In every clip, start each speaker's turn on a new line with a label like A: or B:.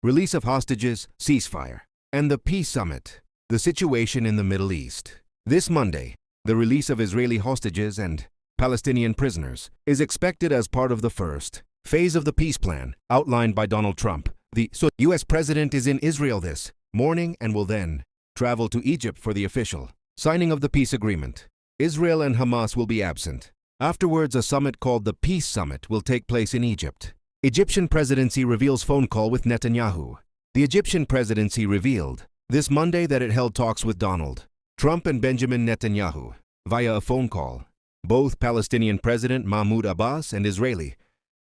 A: release of hostages, ceasefire, and the peace summit, the situation in the Middle East. This Monday, the release of Israeli hostages and Palestinian prisoners is expected as part of the first phase of the peace plan outlined by Donald Trump. The U.S. president is in Israel this morning and will then travel to Egypt for the official signing of the peace agreement. Israel and Hamas will be absent. Afterwards, a summit called the Peace Summit will take place in Egypt. Egyptian presidency reveals phone call with Netanyahu. The Egyptian presidency revealed this Monday that it held talks with Donald Trump and Benjamin Netanyahu via a phone call. Both Palestinian President Mahmoud Abbas and Israeli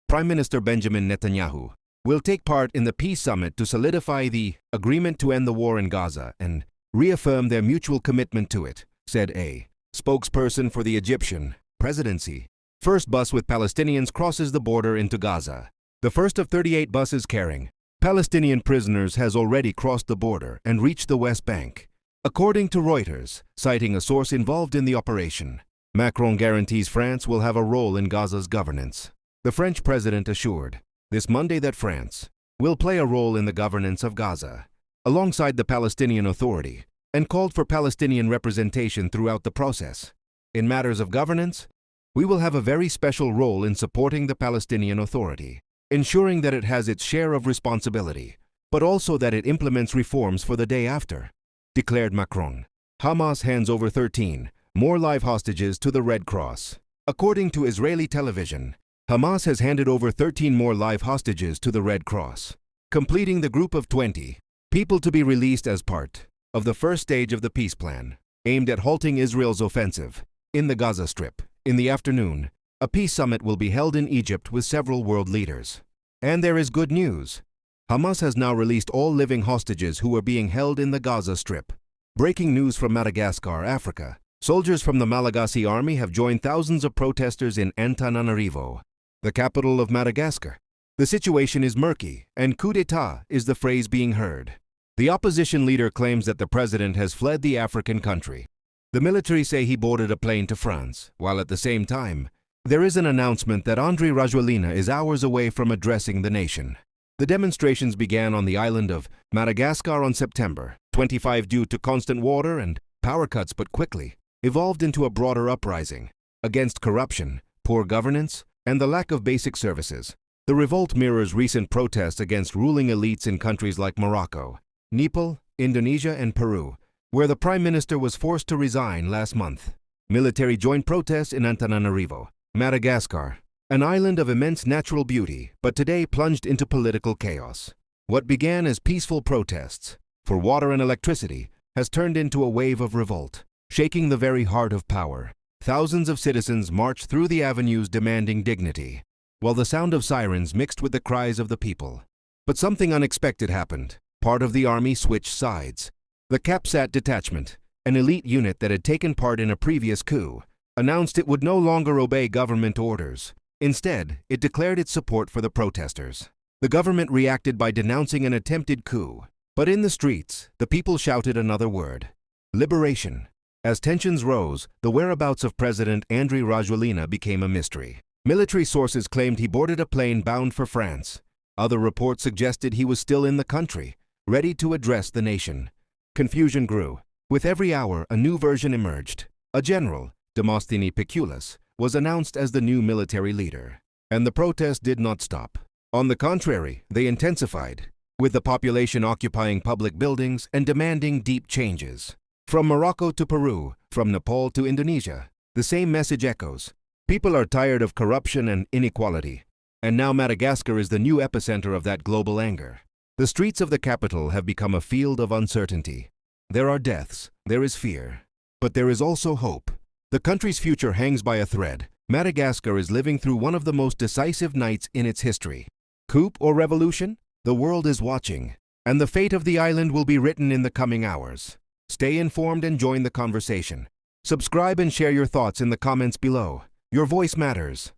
A: Prime Minister Benjamin Netanyahu will take part in the Peace Summit to solidify the agreement to end the war in Gaza and reaffirm their mutual commitment to it, said a spokesperson for the Egyptian presidency. First bus with Palestinians crosses the border into Gaza. The first of 38 buses carrying Palestinian prisoners has already crossed the border and reached the West Bank, according to Reuters, citing a source involved in the operation. Macron guarantees France will have a role in Gaza's governance. The French president assured this Monday that France will play a role in the governance of Gaza, alongside the Palestinian Authority, and called for Palestinian representation throughout the process. In matters of governance, we will have a very special role in supporting the Palestinian Authority, ensuring that it has its share of responsibility, but also that it implements reforms for the day after, declared Macron. Hamas hands over 13 more live hostages to the Red Cross. According to Israeli television, Hamas has handed over 13 more live hostages to the Red Cross, completing the group of 20 people to be released as part of the first stage of the peace plan, aimed at halting Israel's offensive in the Gaza Strip. In the afternoon, a peace summit will be held in Egypt with several world leaders. And there is good news. Hamas has now released all living hostages who were being held in the Gaza Strip. Breaking news from Madagascar, Africa. Soldiers from the Malagasy army have joined thousands of protesters in Antananarivo, the capital of Madagascar. The situation is murky, and coup d'etat is the phrase being heard. The opposition leader claims that the president has fled the African country. The military say he boarded a plane to France, while at the same time, there is an announcement that Andry Rajoelina is hours away from addressing the nation. The demonstrations began on the island of Madagascar on September 25 due to constant water and power cuts, but quickly evolved into a broader uprising against corruption, poor governance, and the lack of basic services. The revolt mirrors recent protests against ruling elites in countries like Morocco, Nepal, Indonesia, and Peru, where the prime minister was forced to resign last month. Military joined protests in Antananarivo, Madagascar, an island of immense natural beauty, but today plunged into political chaos. What began as peaceful protests for water and electricity has turned into a wave of revolt, shaking the very heart of power. Thousands of citizens marched through the avenues demanding dignity, while the sound of sirens mixed with the cries of the people. But something unexpected happened. Part of the army switched sides. The Capsat detachment, an elite unit that had taken part in a previous coup, announced it would no longer obey government orders. Instead, it declared its support for the protesters. The government reacted by denouncing an attempted coup. But in the streets, the people shouted another word: liberation. As tensions rose, the whereabouts of President Andry Rajoelina became a mystery. Military sources claimed he boarded a plane bound for France. Other reports suggested he was still in the country, ready to address the nation. Confusion grew. With every hour, a new version emerged. A general, Demosthenes Picoulas, was announced as the new military leader. And the protests did not stop. On the contrary, they intensified, with the population occupying public buildings and demanding deep changes. From Morocco to Peru, from Nepal to Indonesia, the same message echoes. People are tired of corruption and inequality. And now Madagascar is the new epicenter of that global anger. The streets of the capital have become a field of uncertainty. There are deaths, there is fear, but there is also hope. The country's future hangs by a thread. Madagascar is living through one of the most decisive nights in its history. Coup or revolution? The world is watching, and the fate of the island will be written in the coming hours. Stay informed and join the conversation. Subscribe and share your thoughts in the comments below. Your voice matters.